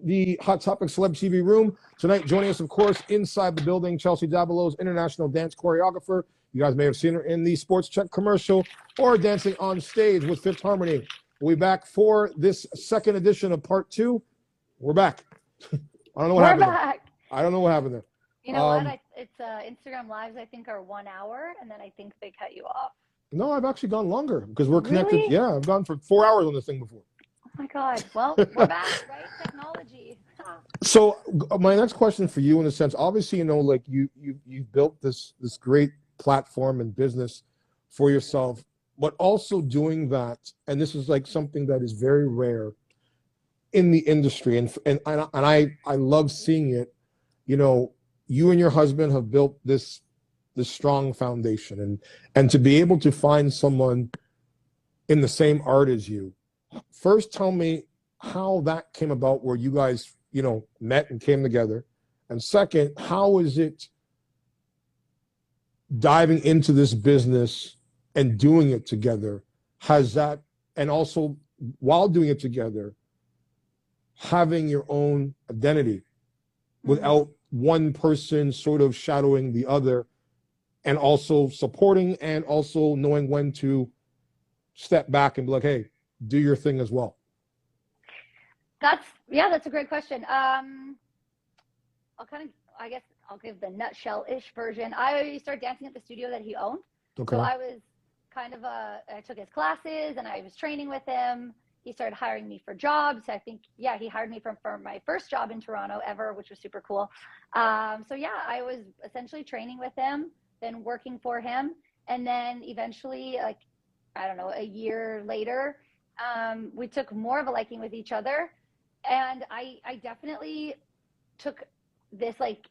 the Hot Topic Celeb TV room. Tonight, joining us, of course, inside the building, Chelsea Davalos, international dance choreographer. You guys may have seen her in the Sports Check commercial or dancing on stage with Fifth Harmony. We'll be back for this second edition of part 2. We're back. I don't know what happened there. I don't know what happened there. You know what? It's Instagram Lives, I think, are 1 hour, and then I think they cut you off. No, I've actually gone longer because we're connected. Really? Yeah, I've gone for 4 hours on this thing before. Oh my God. Well, we're back, right? Technology. So my next question for you, in a sense, obviously, you know, like you've built this great platform and business for yourself, but also doing that, and this is like something that is very rare in the industry, and I love seeing it. You know, you and your husband have built this strong foundation, and to be able to find someone in the same art as you. First, tell me how that came about, where you guys, you know, met and came together. And second, how is it diving into this business and doing it together? Has that, and also while doing it together, having your own identity without one person sort of shadowing the other, and also supporting and also knowing when to step back and be like, hey, do your thing as well? That's a great question. I guess I'll give the nutshell-ish version. I started dancing at the studio that he owned. Okay. So I was I took his classes and I was training with him. He started hiring me for jobs. I think, he hired me for my first job in Toronto ever, which was super cool. I was essentially training with him, then working for him. And then eventually, like, I don't know, a year later, we took more of a liking with each other. And I definitely took this like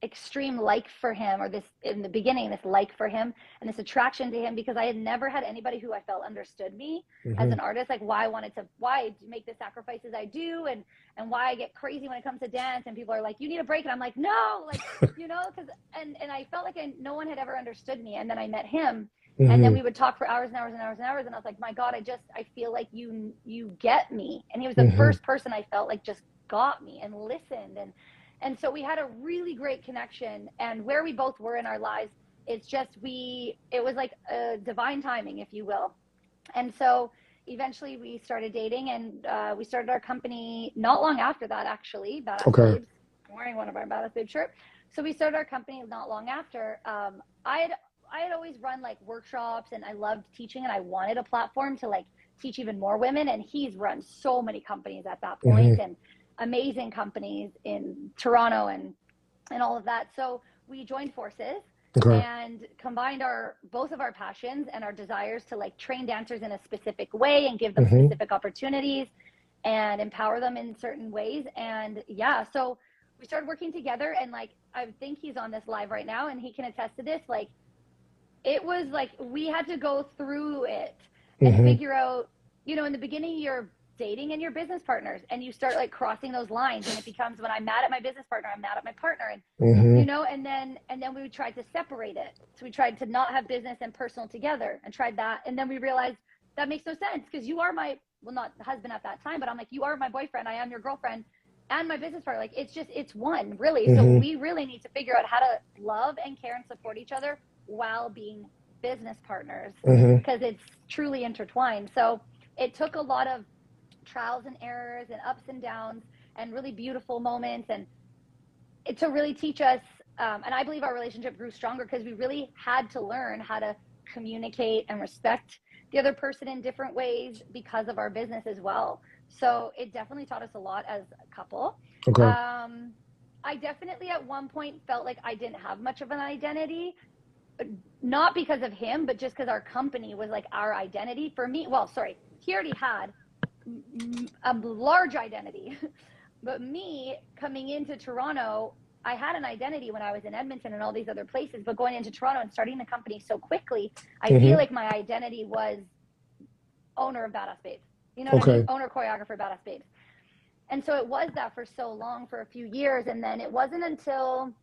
extreme like for him, or this in the beginning, this like for him and this attraction to him, because I had never had anybody who I felt understood me as an artist, like why I make the sacrifices I do, and why I get crazy when it comes to dance, and people are like, you need a break, and I'm like, no, like, you know, because and I felt like no one had ever understood me. And then I met him, and then we would talk for hours and hours and hours and hours, and I was like, my God, I feel like you get me. And he was the first person I felt like just got me and listened, and so we had a really great connection. And where we both were in our lives, it's just it was like a divine timing, if you will. And so eventually we started dating, and we started our company not long after that, actually. Badass Babes, wearing one of our Badass Babes shirt. So we started our company not long after. I had always run like workshops, and I loved teaching, and I wanted a platform to like teach even more women. And he's run so many companies at that point, and amazing companies in Toronto and all of that. So we joined forces and combined both of our passions and our desires to like train dancers in a specific way and give them specific opportunities and empower them in certain ways. And so we started working together, and like, I think he's on this live right now and he can attest to this. Like, it was like, we had to go through it and figure out, you know, in the beginning, you're dating and your business partners, and you start like crossing those lines, and it becomes, when I'm mad at my business partner, I'm mad at my partner, and you know, and then we tried to separate it. So we tried to not have business and personal together, and tried that, and then we realized that makes no sense, because you are my, well, not husband at that time, but I'm like, you are my boyfriend, I am your girlfriend, and my business partner. Like, it's one, really. So we really need to figure out how to love and care and support each other while being business partners, because it's truly intertwined. So it took a lot of trials and errors and ups and downs and really beautiful moments, and to really teach us, and I believe our relationship grew stronger because we really had to learn how to communicate and respect the other person in different ways because of our business as well. So it definitely taught us a lot as a couple. I definitely at one point felt like I didn't have much of an identity, not because of him, but just because our company was like our identity. For me, well, sorry, he already had a large identity, but me coming into Toronto, I had an identity when I was in Edmonton and all these other places, but going into Toronto and starting the company so quickly, I feel like my identity was owner of Badass Babes, you know what I mean? Owner, choreographer, Badass Babes. And so it was that for so long, for a few years. And then it wasn't until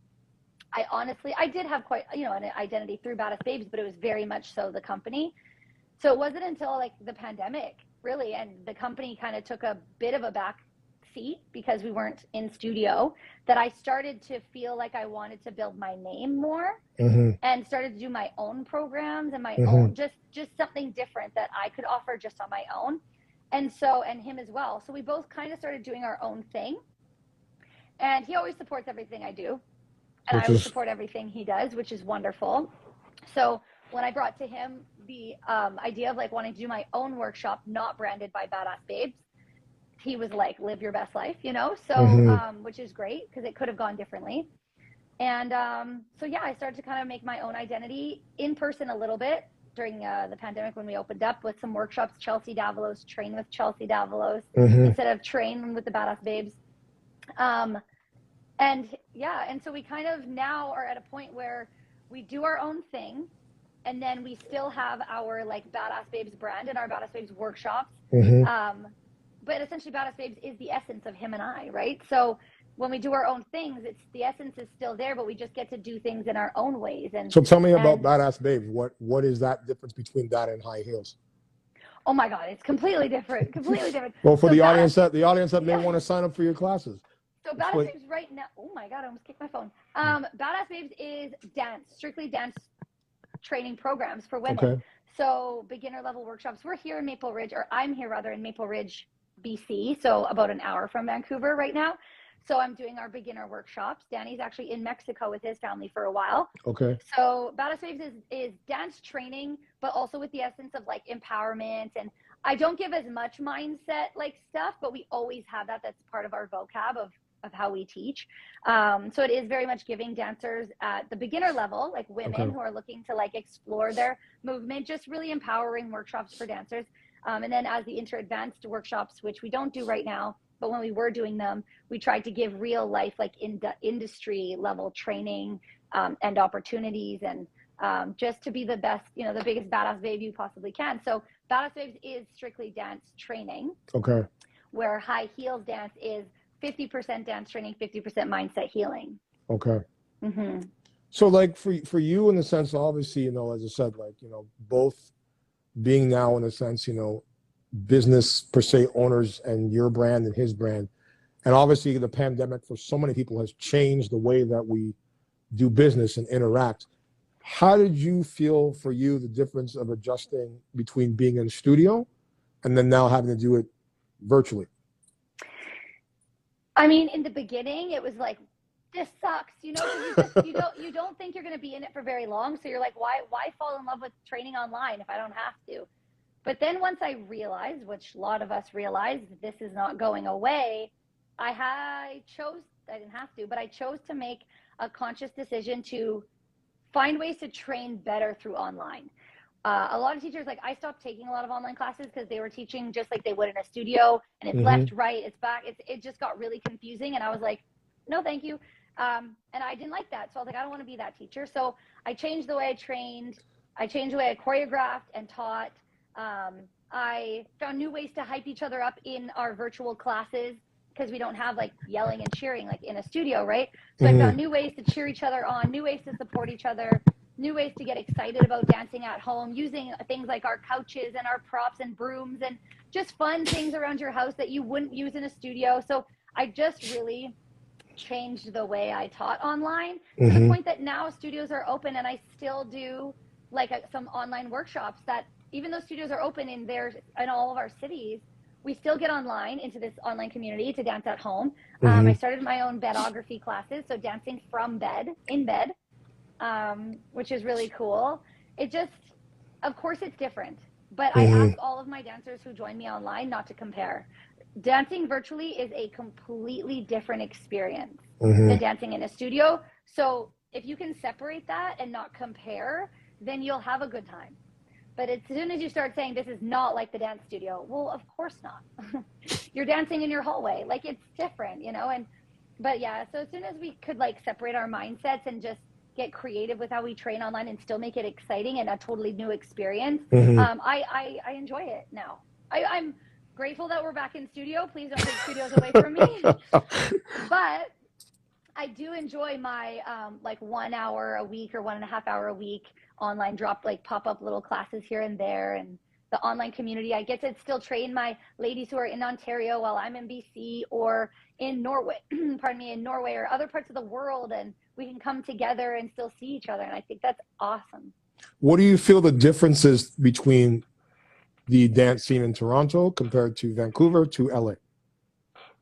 I did have quite, you know, an identity through Badass Babes, but it was very much so the company. So it wasn't until like the pandemic, really, and the company kind of took a bit of a back seat because we weren't in studio, that I started to feel like I wanted to build my name more, and started to do my own programs and my own, just something different that I could offer just on my own. And so, and him as well. So we both kind of started doing our own thing. And he always supports everything I do. And I always support everything he does, which is wonderful. So when I brought to him the idea of like wanting to do my own workshop, not branded by Badass Babes, he was like, live your best life, you know? So, which is great because it could have gone differently. And so, yeah, I started to kind of make my own identity in person a little bit during the pandemic when we opened up with some workshops, Chelsea Davalos, train with Chelsea Davalos instead of train with the Badass Babes. And yeah, and so we kind of now are at a point where we do our own thing, and then we still have our like Badass Babes brand and our Badass Babes workshops. But essentially Badass Babes is the essence of him and I, right? So when we do our own things, it's the essence is still there, but we just get to do things in our own ways. And so tell me about Badass Babes. What is that difference between that and high heels? Oh my God, it's completely different. Completely different. Well, for the audience that may want to sign up for your classes. So Badass Babes right now, oh my God, I almost kicked my phone. Badass Babes is dance, strictly dance training programs for women. Okay. So beginner level workshops. We're here in Maple Ridge, or I'm here rather in Maple Ridge, BC. So about an hour from Vancouver right now. So I'm doing our beginner workshops. Danny's actually in Mexico with his family for a while. Okay. So Badass Babes is dance training, but also with the essence of like empowerment. And I don't give as much mindset like stuff, but we always have that. That's part of our vocab of how we teach. So it is very much giving dancers at the beginner level, like women who are looking to like explore their movement, just really empowering workshops for dancers. And then as the advanced workshops, which we don't do right now, but when we were doing them, we tried to give real life, like industry level training and opportunities, and just to be the best, you know, the biggest badass babe you possibly can. So Badass Babes is strictly dance training. Okay. Where high heels dance is 50% dance training, 50% mindset healing. Okay. So like for you, in the sense, obviously, you know, as I said, like, you know, both being now in a sense, you know, business per se owners, and your brand and his brand, and obviously the pandemic for so many people has changed the way that we do business and interact. How did you feel, for you, the difference of adjusting between being in a studio and then now having to do it virtually? I mean, in the beginning, it was like, this sucks, you know, you don't think you're going to be in it for very long. So you're like, why fall in love with training online if I don't have to? But then once I realized, which a lot of us realized, this is not going away, I didn't have to, but I chose to make a conscious decision to find ways to train better through online. A lot of teachers, like, I stopped taking a lot of online classes because they were teaching just like they would in a studio, and it's left, right, it's back. It just got really confusing, and I was like, no, thank you. And I didn't like that. So I was like, I don't want to be that teacher. So I changed the way I trained. I changed the way I choreographed and taught. I found new ways to hype each other up in our virtual classes, because we don't have like yelling and cheering like in a studio, right? So I found new ways to cheer each other on, new ways to support each other, new ways to get excited about dancing at home, using things like our couches and our props and brooms and just fun things around your house that you wouldn't use in a studio. So I just really changed the way I taught online to the point that now studios are open, and I still do like some online workshops that, even though studios are open in all of our cities, we still get online into this online community to dance at home. I started my own bedography classes, so dancing from bed, in bed, which is really cool. It just, of course it's different, but I ask all of my dancers who join me online not to compare. Dancing virtually is a completely different experience than dancing in a studio. So if you can separate that and not compare, then you'll have a good time. But as soon as you start saying this is not like the dance studio, well, of course not. You're dancing in your hallway. Like, it's different, you know? But yeah, so as soon as we could like separate our mindsets and just get creative with how we train online and still make it exciting and a totally new experience, I enjoy it now. I'm grateful that we're back in studio. Please don't take studios away from me. But I do enjoy my like 1 hour a week or 1.5 hour a week online drop, like pop up little classes here and there, and the online community. I get to still train my ladies who are in Ontario while I'm in BC or in Norway, pardon me, in Norway or other parts of the world, and we can come together and still see each other. And I think that's awesome. What do you feel the differences between the dance scene in Toronto compared to Vancouver to LA?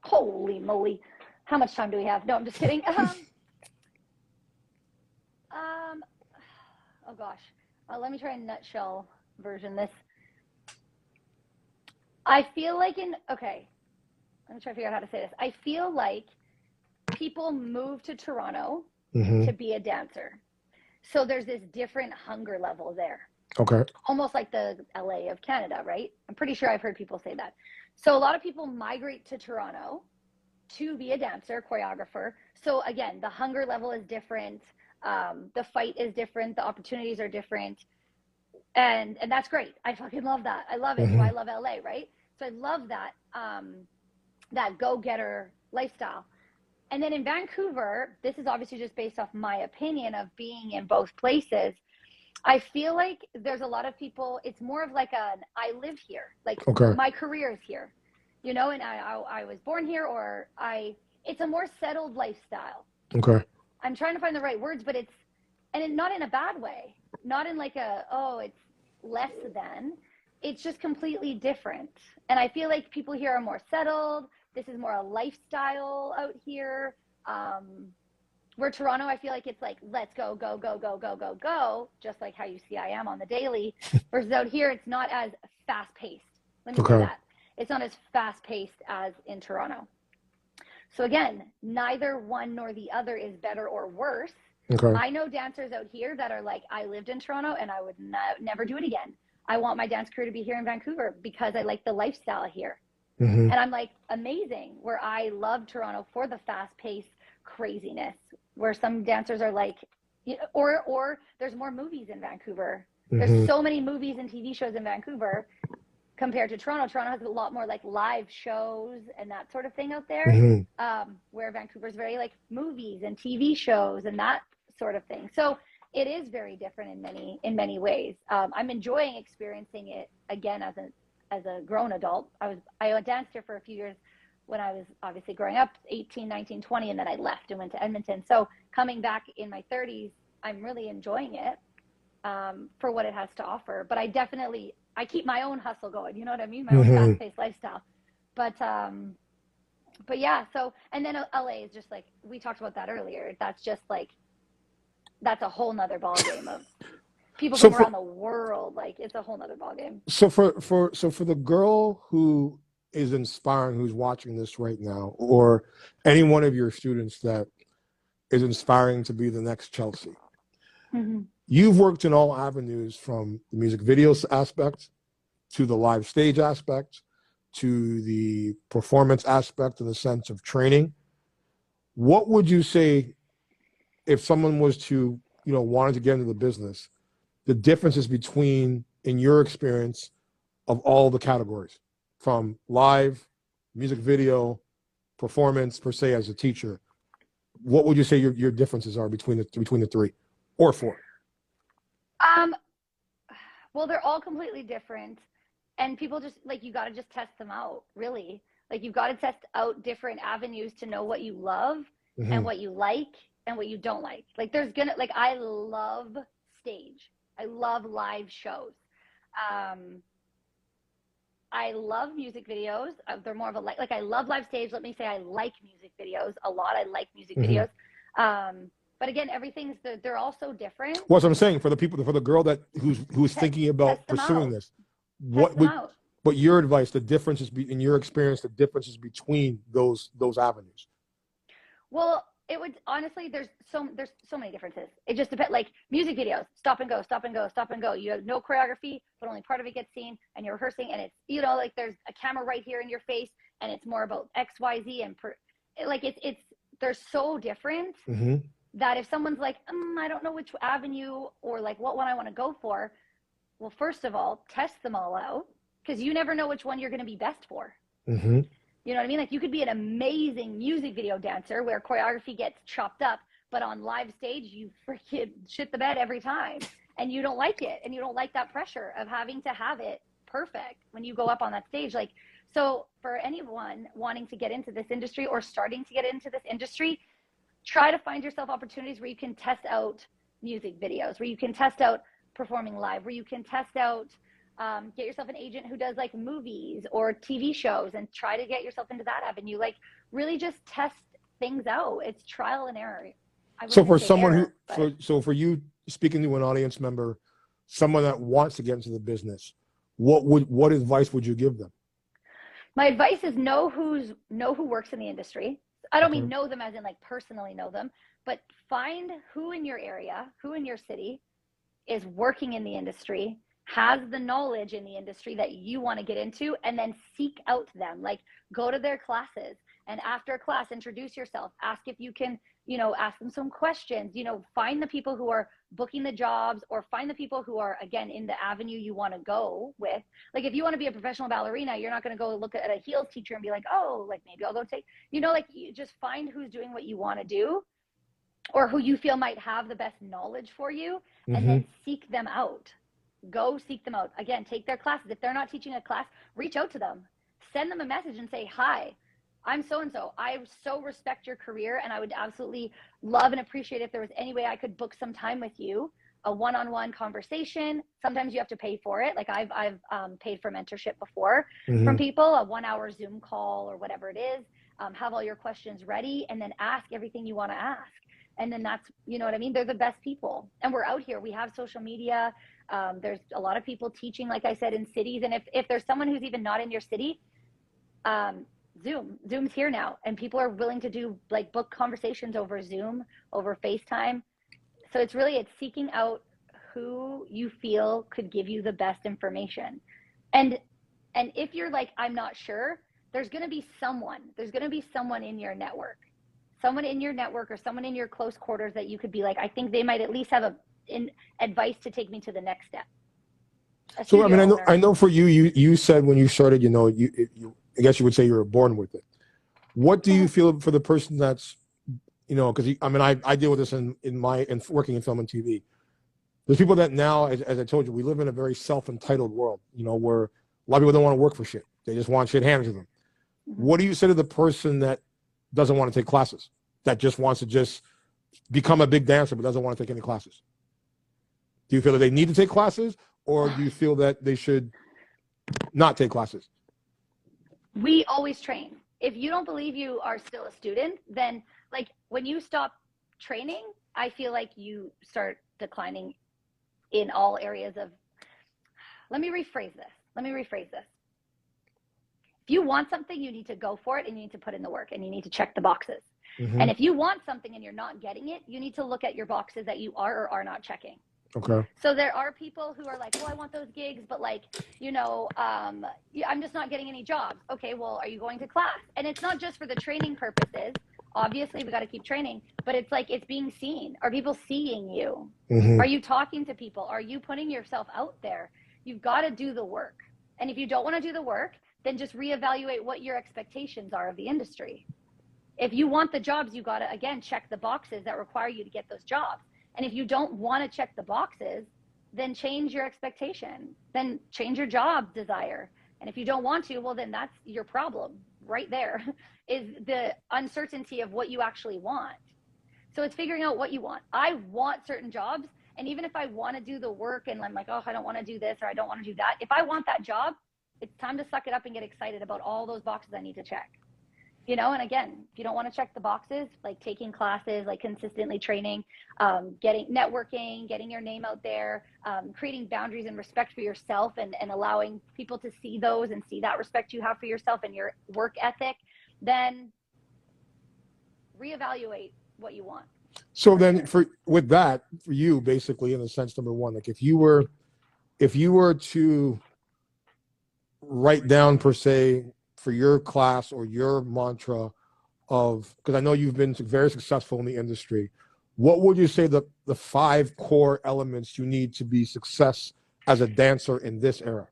Holy moly. How much time do we have? No, I'm just kidding. Oh gosh. Let me try a nutshell version this. I feel like okay, let me try to figure out how to say this. I feel like people move to Toronto to be a dancer. So there's this different hunger level there. Okay. Almost like the LA of Canada, right? I'm pretty sure I've heard people say that. So a lot of people migrate to Toronto to be a dancer, choreographer. So again, the hunger level is different. The fight is different. The opportunities are different. And that's great. I fucking love that. I love it. So I love LA, right? So I love that, that go-getter lifestyle. And then in Vancouver, this is obviously just based off my opinion of being in both places. I feel like there's a lot of people, it's more of like I live here. Like my career is here, you know, and I was born here, or it's a more settled lifestyle. Okay. I'm trying to find the right words, but not in a bad way, not in like it's less than, it's just completely different. And I feel like people here are more settled. This is more a lifestyle out here. Where Toronto, I feel like it's like, let's go, go, go, go, go, go, go, just like how you see I am on the daily. Versus out here, it's not as fast paced. Let me say that. It's not as fast paced as in Toronto. So again, neither one nor the other is better or worse. Okay. I know dancers out here that are like, I lived in Toronto and I would never do it again. I want my dance career to be here in Vancouver because I like the lifestyle here. And I'm like, amazing, where I love Toronto for the fast paced craziness, where some dancers are like, or there's more movies in Vancouver. There's so many movies and TV shows in Vancouver compared to Toronto. Toronto has a lot more like live shows and that sort of thing out there, where Vancouver's very like movies and TV shows and that sort of thing. So it is very different in many ways. I'm enjoying experiencing it again as a grown adult. I danced here for a few years when I was obviously growing up, 18, 19, 20, and then I left and went to Edmonton. So coming back in my 30s, I'm really enjoying it for what it has to offer. But I keep my own hustle going, you know what I mean? My own fast-paced lifestyle. But yeah, so, and then LA is just like, we talked about that earlier. That's just like, that's a whole nother ballgame of people from around the world. Like, it's a whole nother ballgame. So for the girl who is inspiring, who's watching this right now, or any one of your students that is inspiring to be the next Chelsea, you've worked in all avenues, from the music videos aspect to the live stage aspect to the performance aspect in the sense of training. What would you say if someone was to, wanted to get into the business, the differences between, in your experience, of all the categories, from live, music video, performance per se as a teacher? What would you say your differences are between the three or four? Well, they're all completely different, and people just like, you got to just test them out, really. Like, you've got to test out different avenues to know what you love and what you like and what you don't like. Like, I love stage. I love live shows. I love music videos. They're more of a like I love live stage. Let me say I like music videos a lot. I like music videos. But again, they're all so different. What I'm saying, for the girl who's thinking about pursuing this, what your advice, the differences in your experience, the differences between those avenues? Well, it would honestly, there's so many differences. It just depends. Like music videos, stop and go, stop and go, stop and go. You have no choreography, but only part of it gets seen, and you're rehearsing, and it's like there's a camera right here in your face, and it's more about X, Y, Z, and they're so different that if someone's like, I don't know which avenue or like what one I want to go for, well, first of all, test them all out, because you never know which one you're going to be best for. You know what I mean? Like, you could be an amazing music video dancer where choreography gets chopped up, but on live stage, you freaking shit the bed every time, and you don't like it, and you don't like that pressure of having to have it perfect when you go up on that stage. Like, so for anyone wanting to get into this industry or starting to get into this industry, try to find yourself opportunities where you can test out music videos, where you can test out performing live, where you can test out, get yourself an agent who does like movies or TV shows, and try to get yourself into that avenue. Like, really just test things out. It's trial and error. So for someone for you, speaking to an audience member, someone that wants to get into the business, what advice would you give them? My advice is know who works in the industry. I don't mean know them as in like personally know them, but find who in your area, who in your city is working in the industry, has the knowledge in the industry that you want to get into, and then seek out them. Like, go to their classes, and after class, introduce yourself, ask if you can, ask them some questions, find the people who are booking the jobs, or find the people who are, again, in the avenue you want to go with. Like, if you want to be a professional ballerina, you're not going to go look at a heels teacher and be like, oh, like maybe I'll go take, like, you just find who's doing what you want to do, or who you feel might have the best knowledge for you, and then seek them out. Go seek them out. Again, take their classes. If they're not teaching a class, reach out to them. Send them a message and say, hi, I'm so-and-so. I so respect your career, and I would absolutely love and appreciate if there was any way I could book some time with you, a one-on-one conversation. Sometimes you have to pay for it. Like, I've paid for mentorship before from people, a 1-hour Zoom call or whatever it is. Have all your questions ready, and then ask everything you want to ask. And then that's, you know what I mean? They're the best people. And we're out here. We have social media. There's a lot of people teaching, like I said, in cities. And if there's someone who's even not in your city, Zoom's here now. And people are willing to do like book conversations over Zoom, over FaceTime. So it's seeking out who you feel could give you the best information. And if you're like, I'm not sure, there's going to be someone in your network. Someone in your network or someone in your close quarters that you could be like, I think they might at least have advice to take me to the next step. So, I mean, I know for you, you said when you started, I guess you would say you were born with it. What do you feel for the person that's, because I deal with this in working in film and TV. There's people that now, as I told you, we live in a very self-entitled world, where a lot of people don't want to work for shit. They just want shit handed to them. What do you say to the person that doesn't want to take classes, that just wants to just become a big dancer but doesn't want to take any classes? Do you feel that they need to take classes, or do you feel that they should not take classes? We always train. If you don't believe you are still a student, then like when you stop training, I feel like you start declining in all areas of, let me rephrase this. If you want something, you need to go for it, and you need to put in the work, and you need to check the boxes. And if you want something and you're not getting it, you need to look at your boxes that you are or are not checking. Okay. So there are people who are like, well, I want those gigs, but like, I'm just not getting any jobs. Okay, well, are you going to class? And it's not just for the training purposes. Obviously, we got to keep training, but it's like, it's being seen. Are people seeing you? Are you talking to people? Are you putting yourself out there? You've got to do the work. And if you don't want to do the work, then just reevaluate what your expectations are of the industry. If you want the jobs, you got to, again, check the boxes that require you to get those jobs. And if you don't want to check the boxes, then change your expectation. Then change your job desire. And if you don't want to, well, then that's your problem right there, is the uncertainty of what you actually want. So it's figuring out what you want. I want certain jobs. And even if I want to do the work and I'm like, oh, I don't want to do this or I don't want to do that. If I want that job, it's time to suck it up and get excited about all those boxes I need to check. And again, if you don't want to check the boxes, like taking classes, like consistently training, networking, getting your name out there, creating boundaries and respect for yourself, and allowing people to see those and see that respect you have for yourself and your work ethic, then reevaluate what you want. So then for you, basically, in a sense, number one, like if you were to write down, per se, for your class or your mantra of, because I know you've been very successful in the industry, what would you say the 5 core elements you need to be success as a dancer in this era?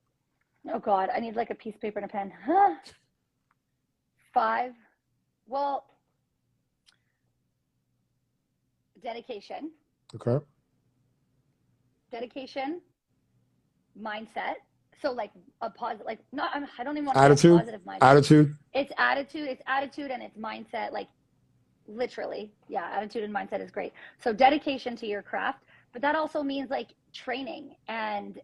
Oh God, I need like a piece of paper and a pen. 5. Well, dedication. Okay. Dedication, mindset, So like a positive, like not, I don't even want to say a Attitude, positive mindset. attitude. It's attitude and it's mindset. Like literally, yeah, attitude and mindset is great. So dedication to your craft, but that also means like training and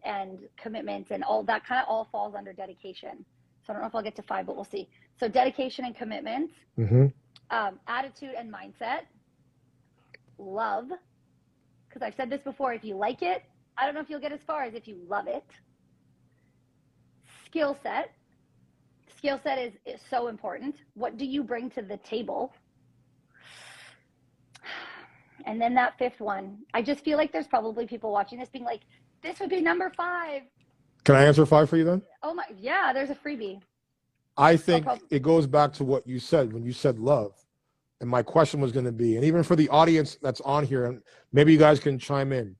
commitment and all that kind of all falls under dedication. So I don't know if I'll get to 5, but we'll see. So dedication and commitment, attitude and mindset, love, because I've said this before, if you like it, I don't know if you'll get as far as if you love it. Skill set is so important. What do you bring to the table? And then that 5th one, I just feel like there's probably people watching this being like, this would be number 5. Can I answer 5 for you then? Oh my, yeah, there's a freebie. I think it goes back to what you said when you said love. And my question was going to be, and even for the audience that's on here, and maybe you guys can chime in,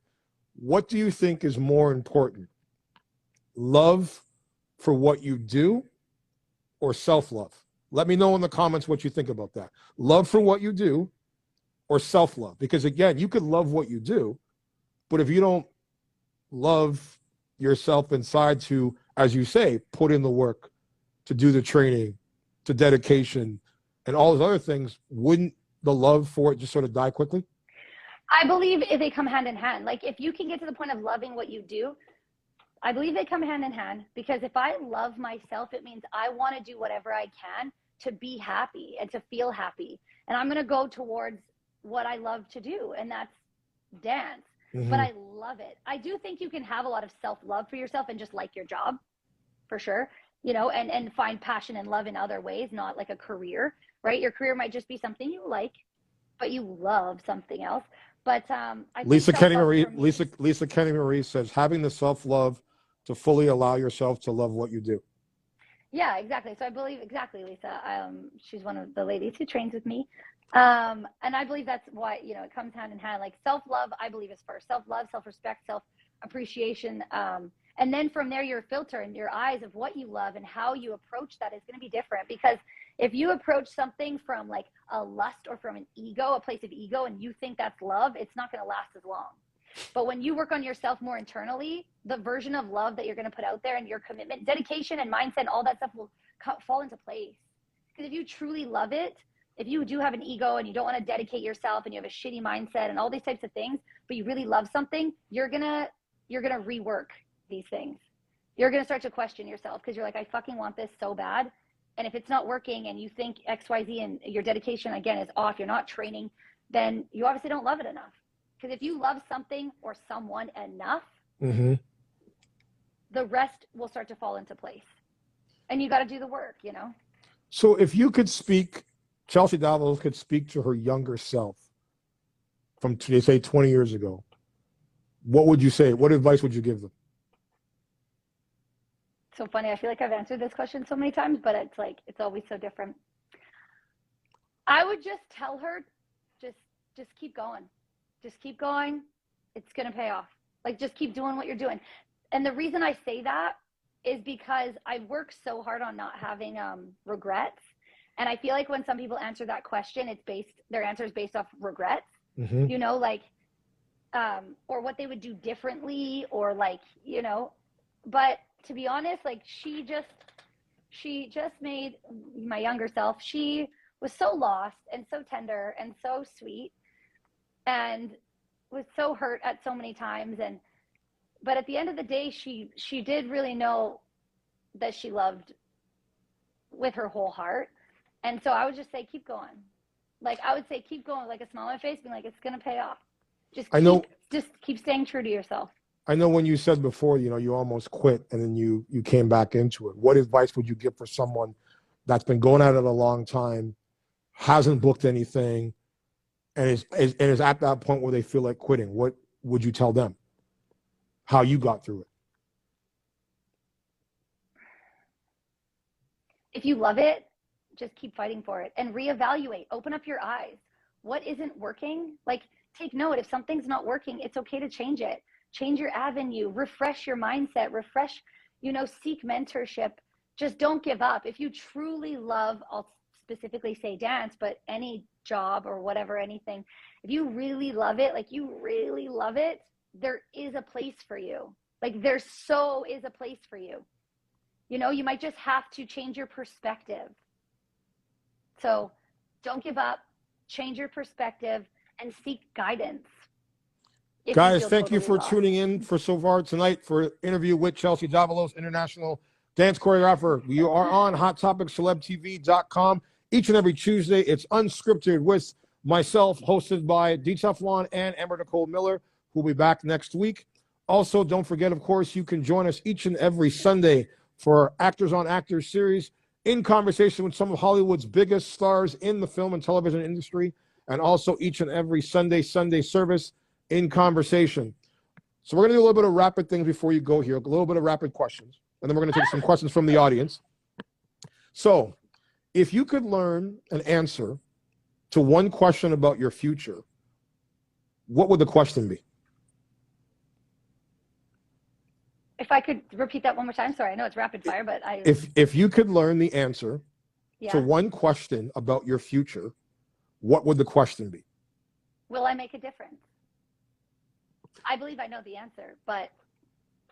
what do you think is more important? Love for what you do or self-love? Let me know in the comments what you think about that. Love for what you do or self-love? Because again, you could love what you do, but if you don't love yourself inside to, as you say, put in the work, to do the training, to dedication, and all those other things, wouldn't the love for it just sort of die quickly? I believe if they come hand in hand. Like if you can get to the point of loving what you do, I believe they come hand in hand, because if I love myself, it means I want to do whatever I can to be happy and to feel happy. And I'm going to go towards what I love to do, and that's dance. But I love it. I do think you can have a lot of self-love for yourself and just like your job, for sure, you know, and find passion and love in other ways, not like a career, right? Your career might just be something you like, but you love something else. But I think Lisa Kenny self-love Marie, Lisa Kenny Marie says having the self-love to fully allow yourself to love what you do. Yeah, exactly. So I believe exactly, Lisa. She's one of the ladies who trains with me. And I believe that's why, you know, it comes hand in hand. Like self-love, I believe is first. Self-love, self-respect, self-appreciation. And then from there, your filter and your eyes of what you love and how you approach that is going to be different. Because if you approach something from like a lust or from an ego, a place of ego, and you think that's love, it's not going to last as long. But when you work on yourself more internally, the version of love that you're going to put out there and your commitment, dedication and mindset, and all that stuff will fall into place. Because if you truly love it, if you do have an ego and you don't want to dedicate yourself and you have a shitty mindset and all these types of things, but you really love something, you're going to rework these things. You're going to start to question yourself because you're like, I fucking want this so bad. And if it's not working and you think XYZ and your dedication again is off, you're not training, then you obviously don't love it enough. Because if you love something or someone enough, the rest will start to fall into place. And you got to do the work, you know? So if you could speak, Chelsea Davalos could speak to her younger self from, they say, 20 years ago, what would you say? What advice would you give them? So funny. I feel like I've answered this question so many times, but it's like, it's always so different. I would just tell her, just keep going. Just keep going. It's going to pay off. Like, just keep doing what you're doing. And the reason I say that is because I work so hard on not having regrets. And I feel like when some people answer that question, their answer is based off regrets, you know, like, or what they would do differently, or like, you know, but to be honest, like she just made my younger self. She was so lost and so tender and so sweet and was so hurt at so many times. But at the end of the day, she did really know that she loved with her whole heart. And so I would just say, keep going. Like, I would say, keep going, like a smile on my face, being like, it's going to pay off. Just keep staying true to yourself. I know when you said before, you know, you almost quit and then you came back into it. What advice would you give for someone that's been going at it a long time, hasn't booked anything, and is at that point where they feel like quitting? What would you tell them? How you got through it? If you love it, just keep fighting for it and reevaluate. Open up your eyes. What isn't working? Like, take note. If something's not working, it's okay to change it. Change your avenue. Refresh your mindset. Seek mentorship. Just don't give up. If you truly love, I'll specifically say dance, but any job or whatever, anything, if you really love it, like you really love it, there is a place for you. Like there so is a place for you. You know, you might just have to change your perspective. So don't give up, change your perspective, and seek guidance. Guys, thank you for tuning in for so far tonight for interview with Chelsea Davalos, international dance choreographer. We are on HotTopicCelebTV.com each and every Tuesday. It's unscripted with myself, hosted by DTEFLON and Amber Nicole Miller, who will be back next week. Also, don't forget, of course, you can join us each and every Sunday for our Actors on Actors series, in conversation with some of Hollywood's biggest stars in the film and television industry, and also each and every Sunday service in conversation. So we're going to do a little bit of rapid things before you go here, a little bit of rapid questions, and then we're going to take some questions from the audience. So if you could learn an answer to one question about your future, what would the question be? If I could repeat that one more time. Sorry, I know it's rapid fire, but If you could learn the answer to one question about your future, what would the question be? Will I make a difference? I believe I know the answer, but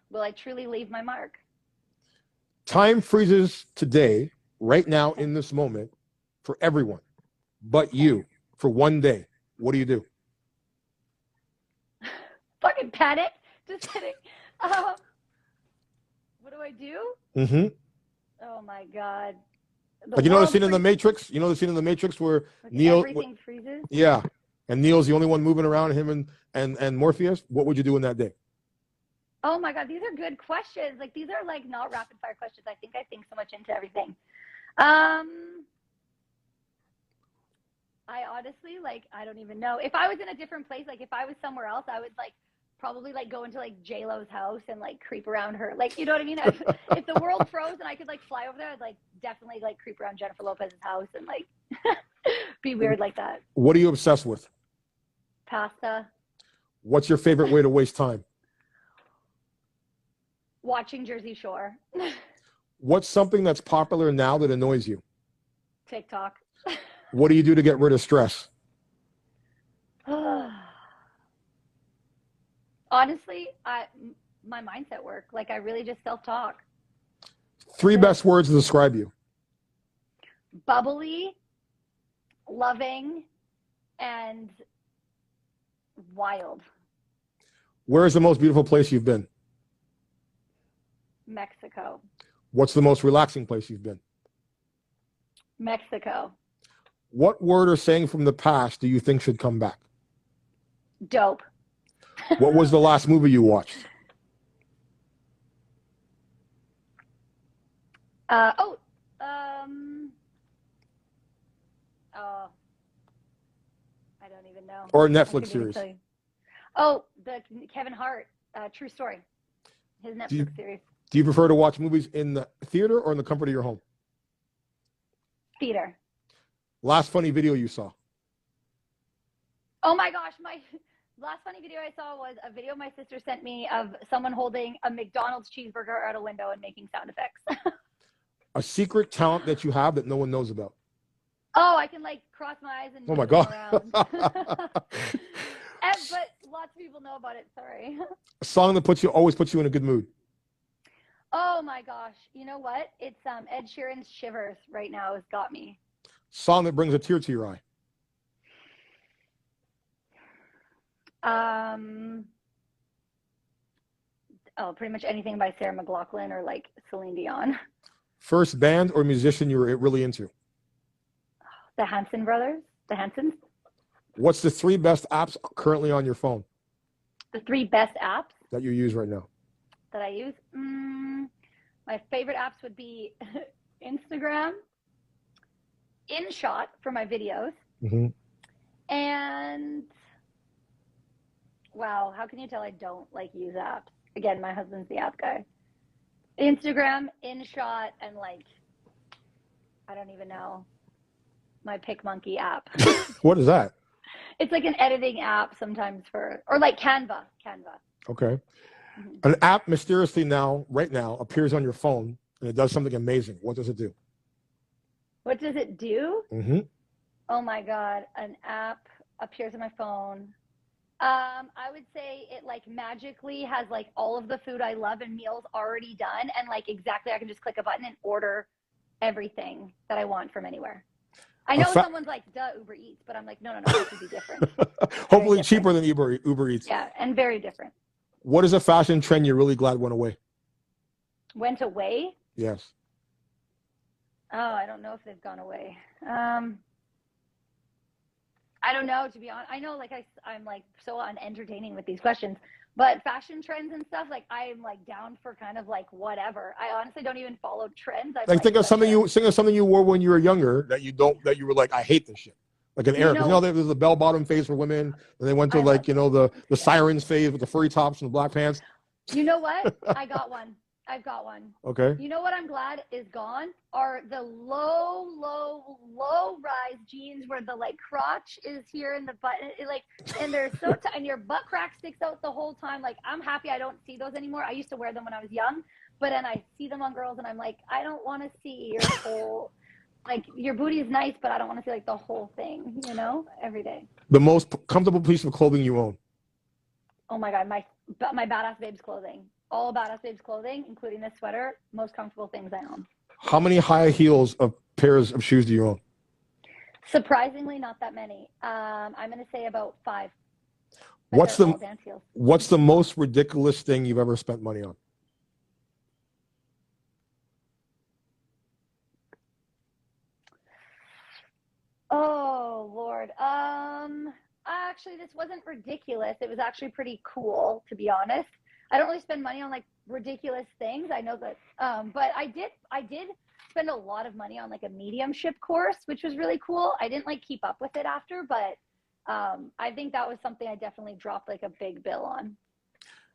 will I truly leave my mark? Time freezes today, right now, in this moment, for everyone, but you, for one day. What do you do? Fucking panic. Just kidding. What do I do? Mm-hmm. Oh my God. Like, you know the scene in The Matrix? You know the scene in The Matrix where Neo... Everything freezes? Yeah. And Neo's the only one moving around, him and Morpheus. What would you do in that day? Oh my God, these are good questions. Like, these are like not rapid fire questions. I think so much into everything. I honestly, like, I don't even know. If I was in a different place, like if I was somewhere else, I would like probably like go into like J-Lo's house and like creep around her. Like, you know what I mean? If the world froze and I could like fly over there, I'd like definitely like creep around Jennifer Lopez's house and like be weird like that. What are you obsessed with? Pasta. What's your favorite way to waste time? Watching Jersey Shore. What's something that's popular now that annoys you? TikTok. What do you do to get rid of stress? Honestly, my mindset work. Like, I really just self-talk. 3 best words to describe you. Bubbly, loving, and wild. Where is the most beautiful place you've been? Mexico. What's the most relaxing place you've been? Mexico. What word or saying from the past do you think should come back? Dope. What was the last movie you watched? I don't even know. Or a Netflix series? Oh, the Kevin Hart, True Story. His Netflix series. Do you prefer to watch movies in the theater or in the comfort of your home? Theater. Last funny video you saw? Oh my gosh, my last funny video I saw was a video my sister sent me of someone holding a McDonald's cheeseburger out a window and making sound effects. A secret talent that you have that no one knows about? Oh, I can like cross my eyes and oh my God. But lots of people know about it, sorry. A song that always puts you in a good mood? Oh my gosh, you know what? It's Ed Sheeran's Shivers right now has got me. Song that brings a tear to your eye? Pretty much anything by Sarah McLachlan or like Celine Dion. First band or musician you were really into? The Hanson brothers, the Hansons. What's the 3 best apps currently on your phone? The 3 best apps that you use right now? That I use? My favorite apps would be Instagram, InShot for my videos, and wow, how can you tell I don't like use apps? Again, my husband's the app guy. Instagram, InShot, and like, I don't even know, my PicMonkey app. What is that? It's like an editing app sometimes or like Canva. Okay. An app mysteriously right now appears on your phone and it does something amazing. What does it do? What does it do? Oh my God. An app appears on my phone I would say it like magically has like all of the food I love and meals already done, and like exactly I can just click a button and order everything that I want from anywhere. I know someone's like, duh, Uber Eats, but I'm like, no, this would be different. Hopefully cheaper than Uber Eats. Yeah, and very different. What is a fashion trend you're really glad went away? Went away? Yes. Oh, I don't know if they've gone away. I don't know, to be honest. I know, like, I'm like so unentertaining with these questions, but fashion trends and stuff, like, I'm like down for kind of like whatever. I honestly don't even follow trends. Like, think of something you wore when you were younger that you were like, I hate this shit. Like an era. Because there was the bell bottom phase for women, and they went to the sirens phase with the furry tops and the black pants. You know what? I've got one. Okay. You know what I'm glad is gone are the low rise jeans where the like crotch is here in the button, and they're so tight and your butt crack sticks out the whole time. Like, I'm happy I don't see those anymore. I used to wear them when I was young, but then I see them on girls and I'm like, I don't want to see your whole, like, your booty is nice, but I don't want to see like the whole thing, every day. The most comfortable piece of clothing you own? Oh my God, my Badass Babes clothing. All Badass Babes clothing, including this sweater, most comfortable things I own. How many high heels of pairs of shoes do you own? Surprisingly, not that many. I'm going to say about 5. What's the most ridiculous thing you've ever spent money on? Oh, Lord. Actually, this wasn't ridiculous. It was actually pretty cool, to be honest. I don't really spend money on like ridiculous things. I know that, but I did spend a lot of money on like a mediumship course, which was really cool. I didn't like keep up with it after, but I think that was something I definitely dropped like a big bill on.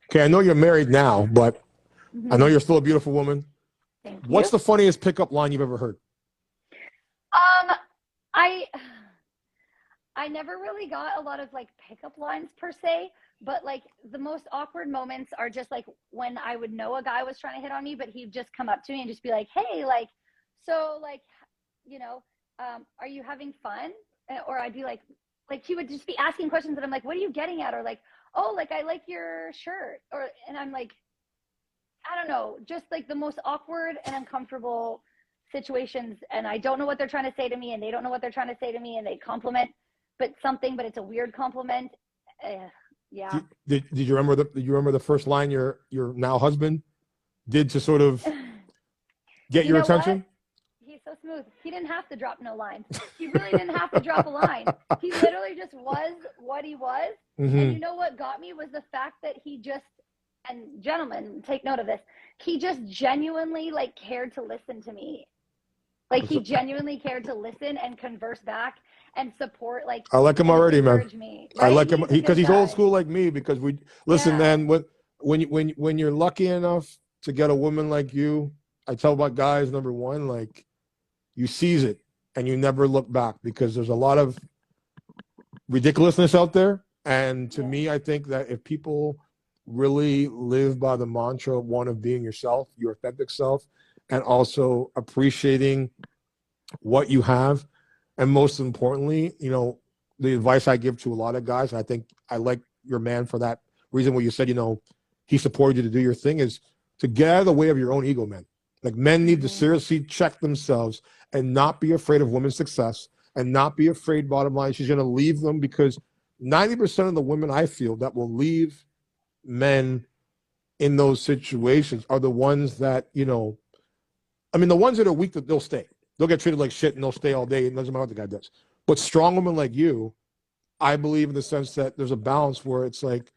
Okay, I know you're married now, but I know you're still a beautiful woman. Thank you. What's the funniest pickup line you've ever heard? I never really got a lot of like pickup lines per se, but like the most awkward moments are just like when I would know a guy was trying to hit on me, but he'd just come up to me and just be like, hey, like, so like, are you having fun? Or I'd be like he would just be asking questions and I'm like, what are you getting at? Or like, oh, like, I like your shirt. And I'm like, I don't know, just like the most awkward and uncomfortable situations. And I don't know what they're trying to say to me and they don't know what they're trying to say to me and they compliment but it's a weird compliment. Yeah. Did you remember the first line your now husband did to sort of get your attention? What? He's so smooth. He didn't have to drop no line. He really didn't have to drop a line. He literally just was what he was. Mm-hmm. And you know what got me was the fact that he just, and gentlemen, take note of this, he just genuinely like cared to listen to me. Like he genuinely cared to listen and converse back and support. Like I like him already, man. Me, right? I like him because he's old school like me. Because we listen, man. When you're lucky enough to get a woman like you, I tell about guys, number one, like you seize it and you never look back because there's a lot of ridiculousness out there. And to me, I think that if people really live by the mantra, one of being yourself, your authentic self, and also appreciating what you have. And most importantly, the advice I give to a lot of guys, and I think I like your man for that reason what you said, he supported you to do your thing, is to get out of the way of your own ego, man. Like men need to seriously check themselves and not be afraid of women's success and not be afraid, bottom line, she's going to leave them because 90% of the women I feel that will leave men in those situations are the ones that, the ones that are weak, that they'll stay. They'll get treated like shit and they'll stay all day. It doesn't matter what the guy does. But strong women like you, I believe in the sense that there's a balance where it's like,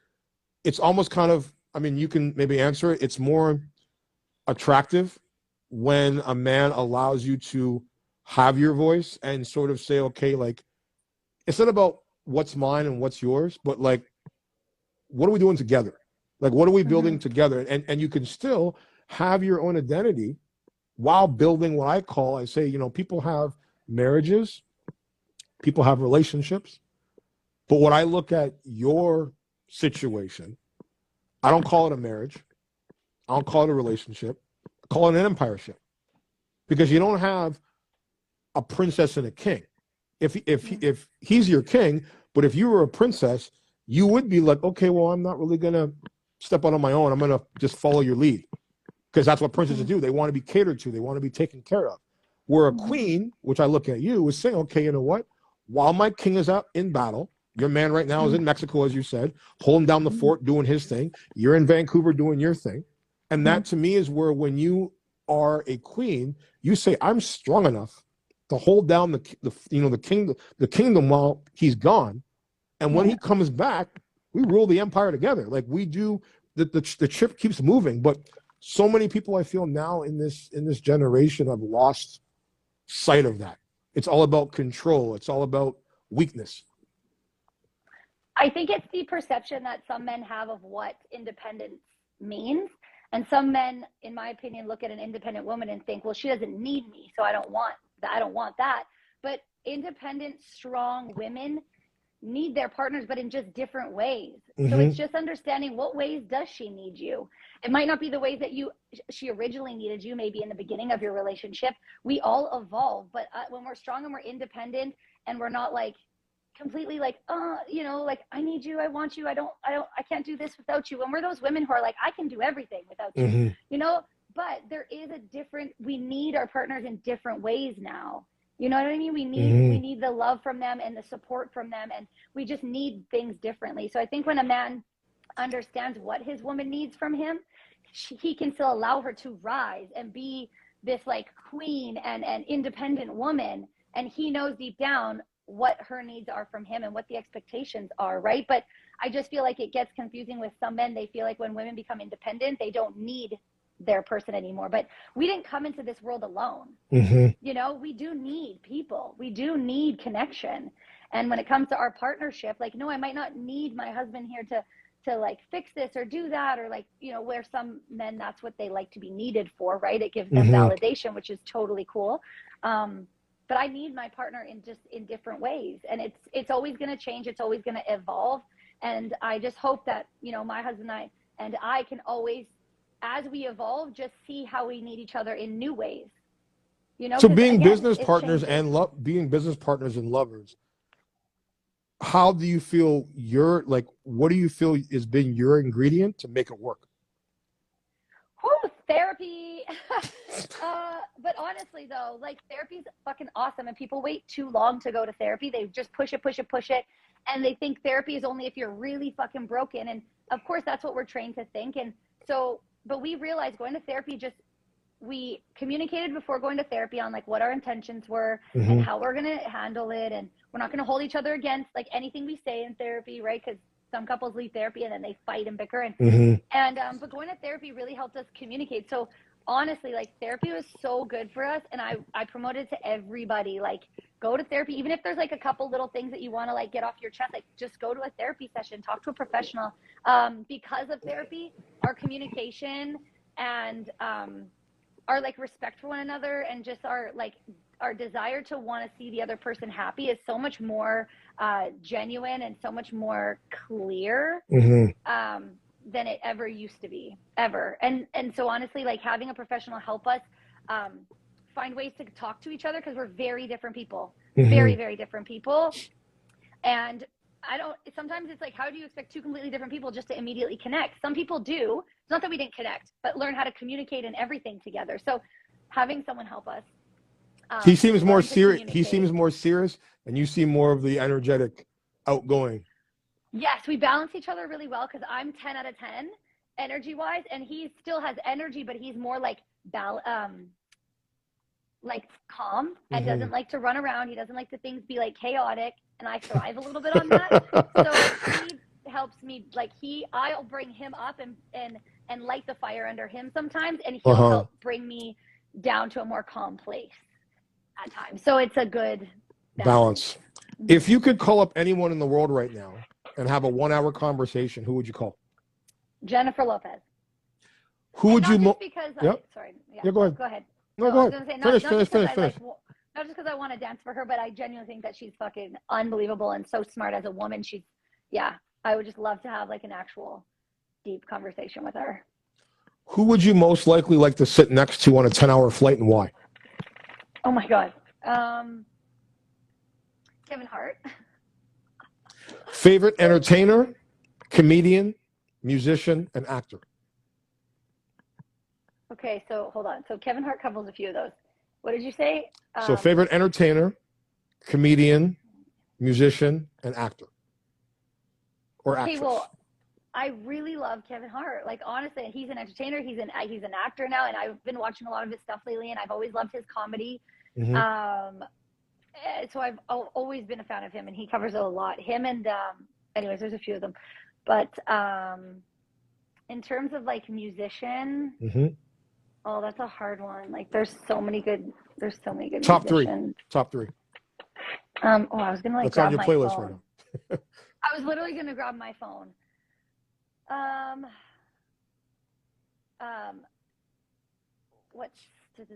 it's almost kind of, you can maybe answer it. It's more attractive when a man allows you to have your voice and sort of say, okay, like, it's not about what's mine and what's yours, but like, what are we doing together? Like, what are we building together? And you can still have your own identity while building what I say, people have marriages, people have relationships. But when I look at your situation, I don't call it a marriage. I don't call it a relationship. I call it an empireship. Because you don't have a princess and a king. If he's your king, but if you were a princess, you would be like, okay, well, I'm not really going to step out on my own. I'm going to just follow your lead. Because that's what princesses do. They want to be catered to. They want to be taken care of. Where a queen, which I look at you, is saying, okay, you know what? While my king is out in battle, your man right now is in Mexico, as you said, holding down the fort, doing his thing. You're in Vancouver doing your thing. And that to me is where when you are a queen, you say, I'm strong enough to hold down the kingdom while he's gone. And when he comes back, we rule the empire together. Like we do, the ship keeps moving. But so many people I feel now in this generation have lost sight of that. It's all about control. It's all about weakness. I think it's the perception that some men have of what independence means. And some men, in my opinion, look at an independent woman and think, well, she doesn't need me, so I don't want that. I don't want that. But independent, strong women need their partners, but in just different ways. So it's just understanding what ways does she need you. It might not be the ways that she originally needed you, maybe in the beginning of your relationship. We all evolve, but when we're strong and we're independent and we're not like completely like, like I need you, I want you, I can't do this without you. When we're those women who are like, I can do everything without you, but there is we need our partners in different ways now. You know what I mean? We need the love from them and the support from them, and we just need things differently. So I think when a man understands what his woman needs from him, he can still allow her to rise and be this like queen and independent woman, and he knows deep down what her needs are from him and what the expectations are, right? But I just feel like it gets confusing with some men. They feel like when women become independent, they don't need their person anymore. But we didn't come into this world alone. We do need people. We do need connection. And when it comes to our partnership, like, no, I might not need my husband here to like fix this or do that, or like, where some men, that's what they like to be needed for, right? It gives them validation, which is totally cool. But I need my partner in different ways. And it's always going to change. It's always going to evolve. And I just hope that, my husband and I can always, as we evolve, just see how we need each other in new ways. So being business partners and being business partners and lovers, how do you feel what do you feel has been your ingredient to make it work? Therapy. But honestly though, like therapy's fucking awesome, and people wait too long to go to therapy. They just push it. And they think therapy is only if you're really fucking broken. And of course that's what we're trained to think. And so, but we realized going to therapy, we communicated before going to therapy on like what our intentions were and how we're going to handle it. And we're not going to hold each other against like anything we say in therapy, right? Because some couples leave therapy and then they fight and bicker. But going to therapy really helped us communicate. So honestly, like therapy was so good for us. And I promote it to everybody, like go to therapy, even if there's like a couple little things that you want to like get off your chest, like just go to a therapy session, talk to a professional. Because of therapy, our communication and our like respect for one another and just our desire to want to see the other person happy is so much more genuine and so much more clear than it ever used to be, ever. And so honestly, like having a professional help us find ways to talk to each other, because we're very different people, very, very different people. And sometimes it's like, how do you expect two completely different people just to immediately connect? Some people do. It's not that we didn't connect, but learn how to communicate and everything together. So having someone help us. He seems more serious, and you seem more of the energetic, outgoing. Yes, we balance each other really well, because I'm 10 out of 10 energy wise, and he still has energy, but he's more like calm and doesn't like to run around. He doesn't like to things be like chaotic, and I thrive a little bit on that. So he helps me, like I'll bring him up and light the fire under him sometimes, and he'll help bring me down to a more calm place at times. So it's a good balance. If you could call up anyone in the world right now and have a 1-hour conversation, who would you call? Jennifer Lopez. Who would you? Because sorry. Yeah, go ahead. Go ahead. No, go ahead. Finish. Not just because I want to dance for her, but I genuinely think that she's fucking unbelievable and so smart as a woman. I would just love to have like an actual deep conversation with her. Who would you most likely like to sit next to on a 10-hour flight, and why? Oh my God. Kevin Hart. Favorite entertainer, comedian, musician, and actor. Okay, so hold on. So Kevin Hart covers a few of those. What did you say? So favorite entertainer, comedian, musician, and actor. Or Okay, actress. well, I really love Kevin Hart. Like, honestly, he's an entertainer. He's an actor now, and I've been watching a lot of his stuff lately, and I've always loved his comedy. Mm-hmm. So I've always been a fan of him, and he covers a lot. Him and anyways, there's a few of them. But in terms of like musician, Mm-hmm. oh, that's a hard one. Like, there's so many good Top musicians. Top three. Oh, I was gonna like That's grab on your my playlist phone. right now. I was literally gonna grab my phone. What's fuck?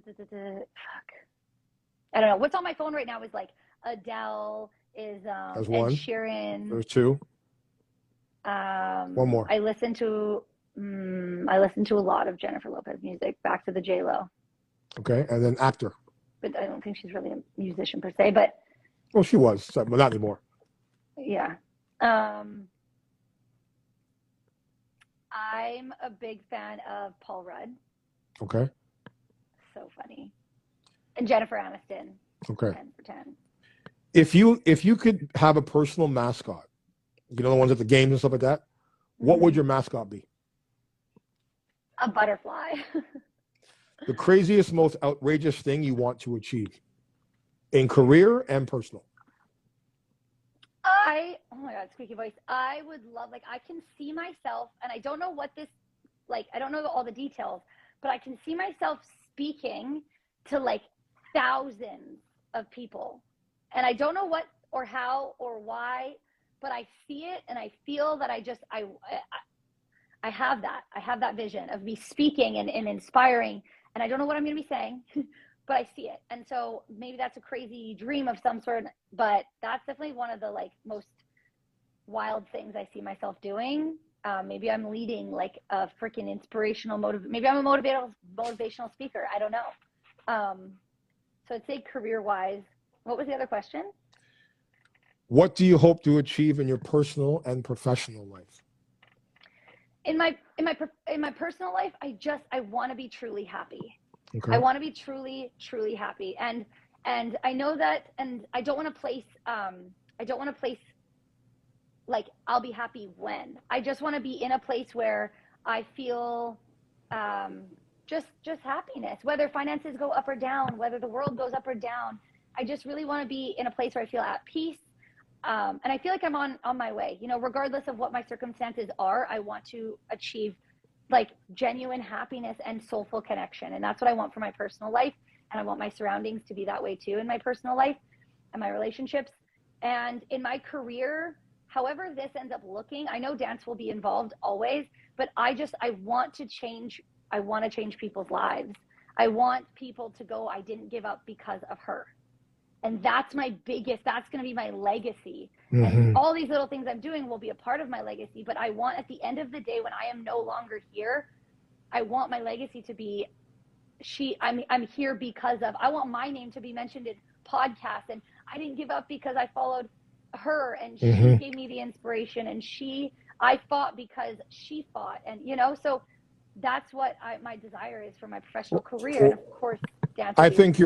I don't know. What's on my phone right now is like Adele, is There's Ed one. Sheeran. There's two. One more. I listen to a lot of Jennifer Lopez music. Back to the J-Lo. Okay, and then actor. But I don't think she's really a musician per se. But well, she was, but not anymore. Yeah. I'm a big fan of Paul Rudd. Okay. So funny. And Jennifer Aniston. Okay. 10 for 10. If you could have a personal mascot, you know, the ones at the games and stuff like that, what would your mascot be? A butterfly. The craziest, most outrageous thing you want to achieve in career and personal. Oh my God, squeaky voice. I would love, like, I can see myself, and I don't know what this, like, I don't know all the details, but I can see myself speaking to like thousands of people. And I don't know what or how or why, but I see it and I feel that I have that vision of me speaking and inspiring. And I don't know what I'm going to be saying, but I see it. And so maybe that's a crazy dream of some sort, but that's definitely one of the like most wild things I see myself doing. Maybe I'm leading like a freaking inspirational maybe I'm a motivational speaker. I don't know. So I'd say career-wise. What was the other question? What do you hope to achieve in your personal and professional life? In my personal life, I want to be truly happy. Okay. I want to be truly, truly happy. And I know that, and I don't want to place like I'll be happy when. I just want to be in a place where I feel just happiness, whether finances go up or down, whether the world goes up or down. I just really want to be in a place where I feel at peace. And I feel like I'm on my way, you know, regardless of what my circumstances are. I want to achieve like genuine happiness and soulful connection. And that's what I want for my personal life. And I want my surroundings to be that way too in my personal life and my relationships. And in my career, however this ends up looking, I know dance will be involved always, but I want to change people's lives. I want people to go, I didn't give up because of her. And that's that's going to be my legacy. Mm-hmm. And all these little things I'm doing will be a part of my legacy. But I want, at the end of the day, when I am no longer here, I want my legacy to be, I'm here because of, I want my name to be mentioned in podcasts. And I didn't give up because I followed her and she mm-hmm. gave me the inspiration, and I fought because she fought. And, you know, so that's what my desire is for my professional career. And of course, I think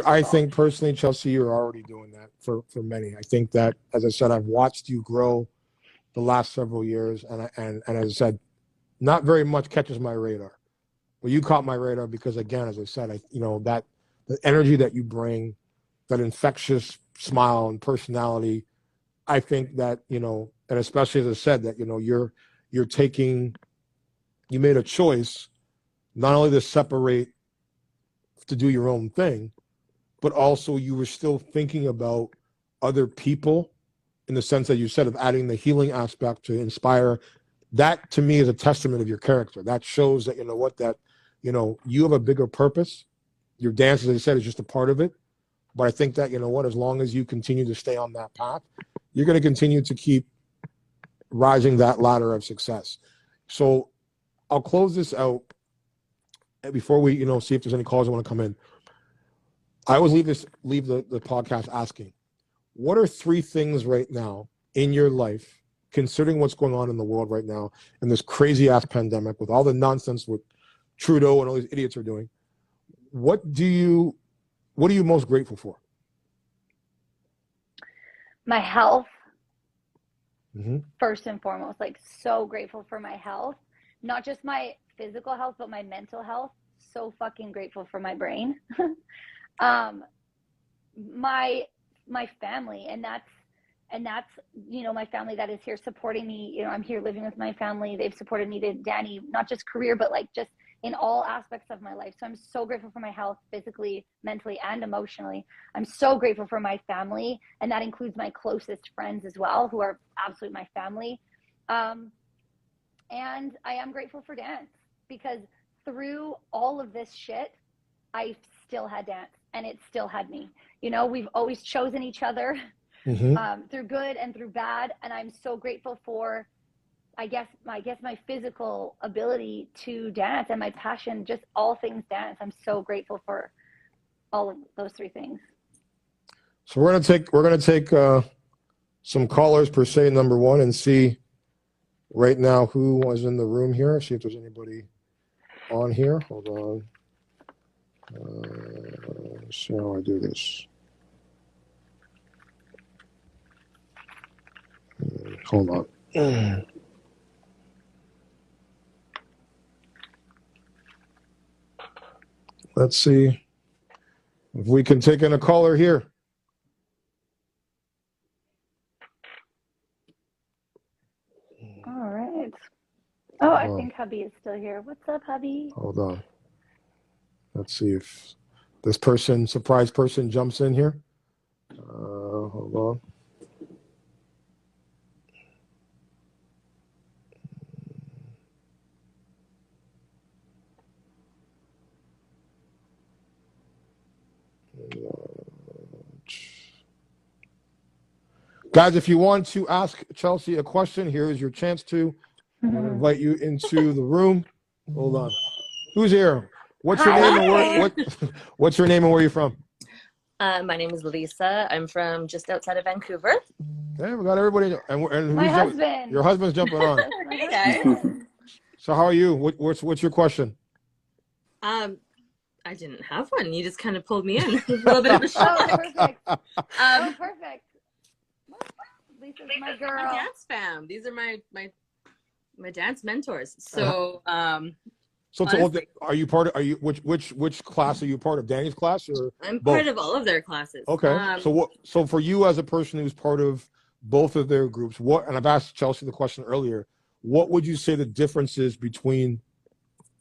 personally, Chelsea, you're already doing that for many. I think that, as I said, I've watched you grow the last several years, and as I said, not very much catches my radar. Well, you caught my radar because, again, as I said, that the energy that you bring, that infectious smile and personality, I think that, and especially as I said, that, you made a choice not only to separate, to do your own thing, but also you were still thinking about other people in the sense that you said of adding the healing aspect to inspire. That to me is a testament of your character. That shows that, you have a bigger purpose. Your dance, as I said, is just a part of it. But I think that, as long as you continue to stay on that path, you're going to continue to keep rising that ladder of success. So I'll close this out. Before we, see if there's any calls that want to come in, I always leave the podcast asking, what are 3 things right now in your life considering what's going on in the world right now and this crazy ass pandemic with all the nonsense with Trudeau and all these idiots are doing, what are you most grateful for? My health, Mm-hmm. first and foremost. Like, so grateful for my health, not just my physical health, but my mental health. So fucking grateful for my brain. My family, and that's my family that is here supporting me. I'm here living with my family. They've supported me, to Danny, not just career, but like just in all aspects of my life. So I'm so grateful for my health, physically, mentally, and emotionally. I'm so grateful for my family, and that includes my closest friends as well, who are absolutely my family. And I am grateful for dance, because through all of this shit, I still had dance, and it still had me. We've always chosen each other, Mm-hmm. through good and through bad. And I'm so grateful for, I guess my physical ability to dance, and my passion, just all things dance. I'm so grateful for all of those three things. So we're gonna take some callers per se, number one, and see right now who was in the room here. See if there's anybody on here. Hold on. Let's see how I do this. Hold on. Let's see if we can take in a caller here. All right. Oh, I think hubby is still here. What's up, hubby? Hold on. Let's see if this surprise person jumps in here. Hold on. Guys, if you want to ask Chelsea a question, here is your chance to. I'm going to invite you into the room. Hold on. Who's here? What's your name and what's your name and where you're from? My name is Lisa. I'm from just outside of Vancouver. Okay, we got everybody. And my husband. Your husband's jumping on. Hey guys. So how are you? What's your question? I didn't have one. You just kind of pulled me in. A little bit of a shock. Oh, perfect. Perfect. Lisa's my girl. My dance fam. These are my dance mentors. So So honestly, which class are you part of? Danny's class or I'm both? part of all of their classes. Okay. So for you as a person who's part of both of their groups, and I've asked Chelsea the question earlier, what would you say the difference is between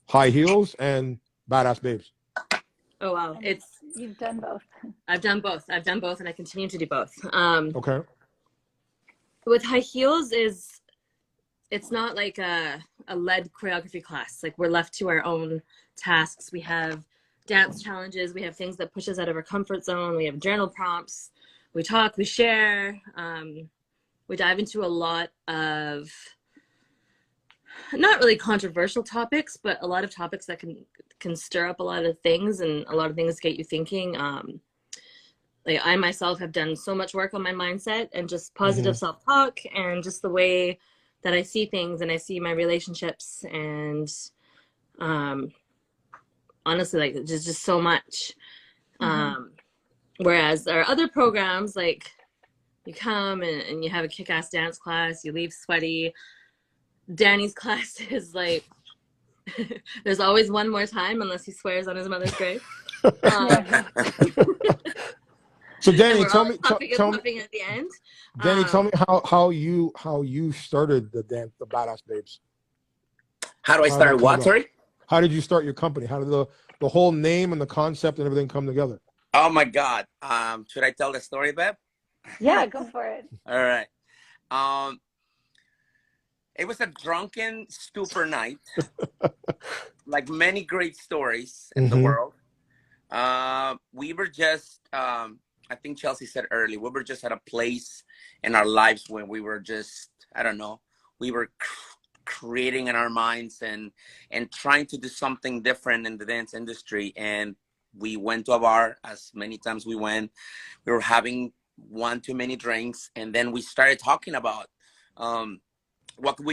High Heels and Badass Babes? Oh wow. You've done both. I've done both, and I continue to do both. Okay. With High Heels it's not like a led choreography class. Like, we're left to our own tasks. We have dance challenges. We have things that push us out of our comfort zone. We have journal prompts. We talk, we share. We dive into a lot of not really controversial topics, but a lot of topics that can stir up a lot of things, and a lot of things get you thinking. Like, I myself have done so much work on my mindset and just positive self-talk, and just the way that I see things and I see my relationships, and honestly, like, there's just so much. Whereas our other programs, like, you come and you have a kick-ass dance class, you leave sweaty. Danny's class is like, there's always one more time unless he swears on his mother's grave. So Danny, tell me at the end. Danny, tell me how you started the Badass Babes. How do I start what? Sorry. How did you start your company? How did the whole name and the concept and everything come together? Oh my God. Should I tell the story, Beb? Yeah, go for it. All right. It was a drunken, stupor night, like many great stories in the world. We were just, I think Chelsea said earlier, we were just at a place in our lives when we were just, I don't know, we were creating in our minds and trying to do something different in the dance industry. And we went to a bar, as many times we went. We were having one too many drinks, and then we started talking about what could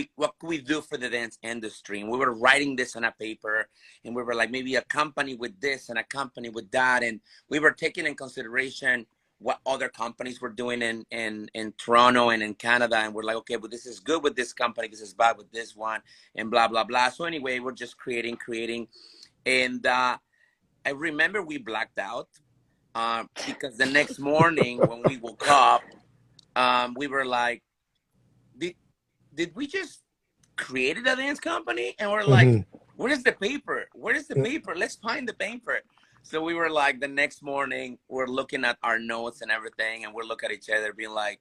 we do for the dance industry? And we were writing this on a paper, and we were like, maybe a company with this and a company with that. And we were taking in consideration what other companies were doing in Toronto and in Canada. And we're like, okay, but this is good with this company, this is bad with this one, and blah, blah, blah. So anyway, we're just creating. And I remember we blacked out because the next morning when we woke up, we were like, did we just created a dance company? And we're like, where's the paper? Where's the paper? Let's find the paper. So we were like, the next morning, we're looking at our notes and everything, and we're looking at each other being like,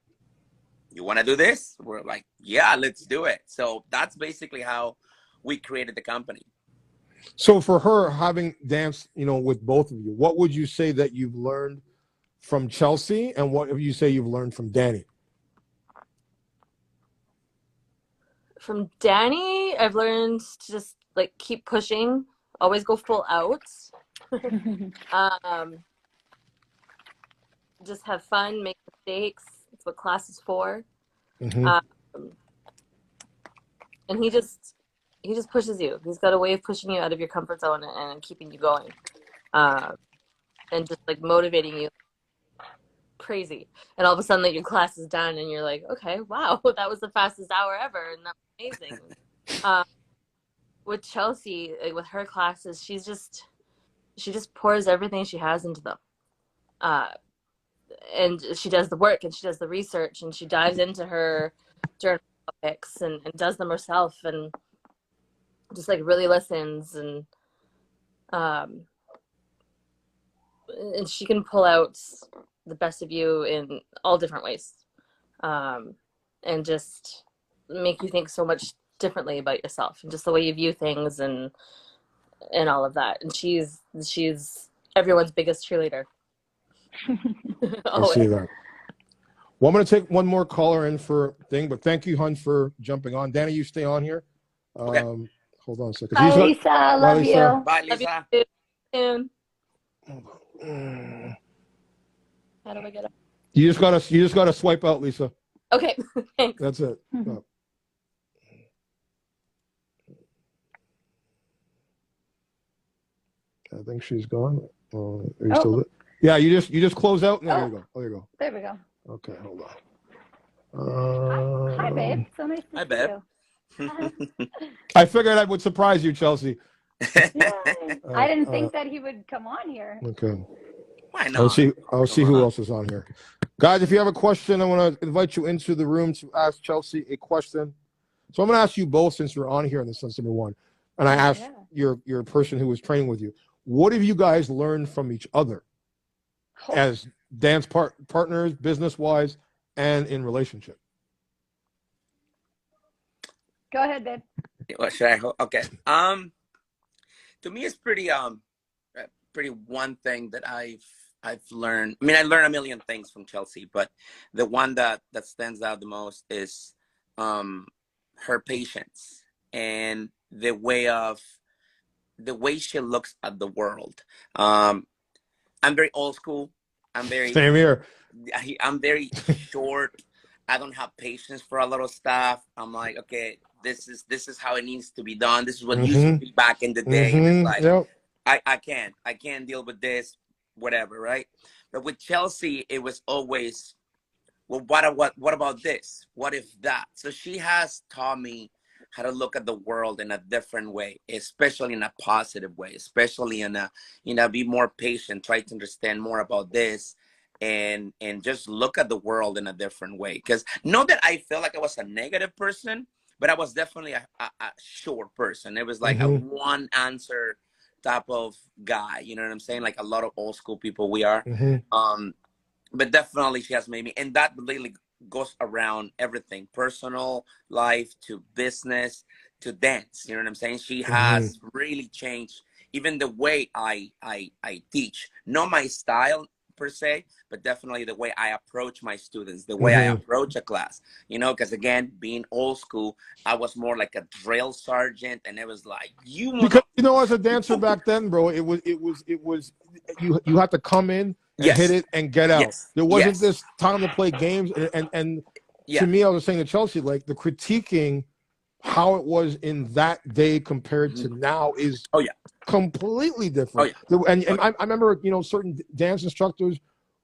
you want to do this? We're like, yeah, let's do it. So that's basically how we created the company. So for her, having danced, with both of you, what would you say that you've learned from Chelsea, and what would you say you've learned from Danny? From Danny, I've learned to just like keep pushing, always go full out. Just have fun, make mistakes. That's what class is for. And he just pushes you. He's got a way of pushing you out of your comfort zone and keeping you going, and just like motivating you crazy. And all of a sudden, like, your class is done, and you're like, okay, wow, that was the fastest hour ever, and that was amazing. With Chelsea, like, with her classes, she just pours everything she has into them. And she does the work, and she does the research, and she dives into her journal topics and does them herself, and just like really listens, and she can pull out the best of you in all different ways, and just make you think so much differently about yourself and just the way you view things and all of that. And she's everyone's biggest cheerleader. I see that. Well, I'm going to take one more caller in for thing, but thank you, Hun, for jumping on. Danny, you stay on here. Okay. Hold on a second. Bye, Lisa. Love Lisa. you. Bye, Lisa. Love you soon. Mm. How do I get up? You just gotta swipe out, Lisa. Okay. Thanks. That's it. I think she's gone. Are you still there? Yeah, you just close out. And there you go. Oh, there you go. There we go. Okay, hold on. Hi, babe. So nice to Hi, see babe. you. I figured I would surprise you, Chelsea. Yeah. I didn't think that he would come on here. Okay. Why not? I'll see who else is on here. Guys, if you have a question, I want to invite you into the room to ask Chelsea a question. So I'm going to ask you both, since you're on here in the sense number one, and I asked your person who was training with you, what have you guys learned from each other as dance partners, business-wise, and in relationship? Go ahead, babe. What should I? Okay. To me, it's pretty one thing that I've learned. I mean, I learned a million things from Chelsea, but the one that stands out the most is her patience and the way she looks at the world. I'm very old school. Same here. I'm very short. I don't have patience for a lot of stuff. I'm like, okay, this is how it needs to be done. This is what used to be back in the day. And it's like, I can't deal with this, whatever, right? But with Chelsea, it was always, well, what about this? What if that? So she has taught me how to look at the world in a different way, especially in a positive way, especially in a, be more patient, try to understand more about this, and just look at the world in a different way. Because not that I felt like I was a negative person, but I was definitely a short person. It was like a one answer type of guy, you know what I'm saying? Like a lot of old school people we are. But definitely she has made me, and that really goes around everything, personal life to business to dance, you know what I'm saying? She has really changed even the way I teach, not my style per se, but definitely the way I approach my students, the way I approach a class, you know, because again, being old school, I was more like a drill sergeant, and it was like, because as a dancer back then, bro, it was you had to come in and hit it and get out. There wasn't this time to play games, and Yeah. to me, I was saying to Chelsea, like the critiquing how it was in that day compared to now is Oh yeah. completely different. Oh, And I remember, you know, certain dance instructors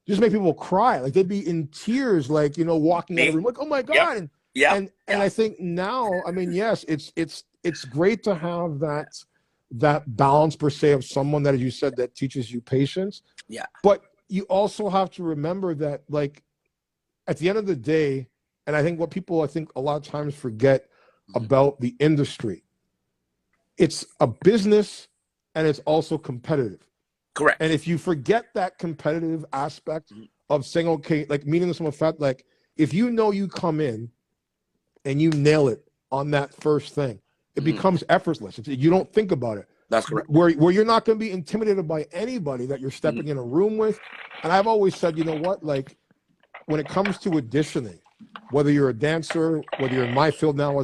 just make people cry. Like they'd be in tears, like, you know, walking out of the room, like, oh my God. Yep. And I think now, I mean, yes, it's great to have that balance per se of someone that, as you said, that teaches you patience. Yeah. But you also have to remember that, like, at the end of the day, and I think what people, I think a lot of times forget about the industry, it's a business and it's also competitive. Correct. And if you forget that competitive aspect of saying, okay, like meaning to some effect, like if you know you come in and you nail it on that first thing, it becomes effortless. You don't think about it. That's correct. Where you're not going to be intimidated by anybody that you're stepping in a room with. And I've always said, you know what, like when it comes to auditioning, whether you're a dancer, whether you're in my field now as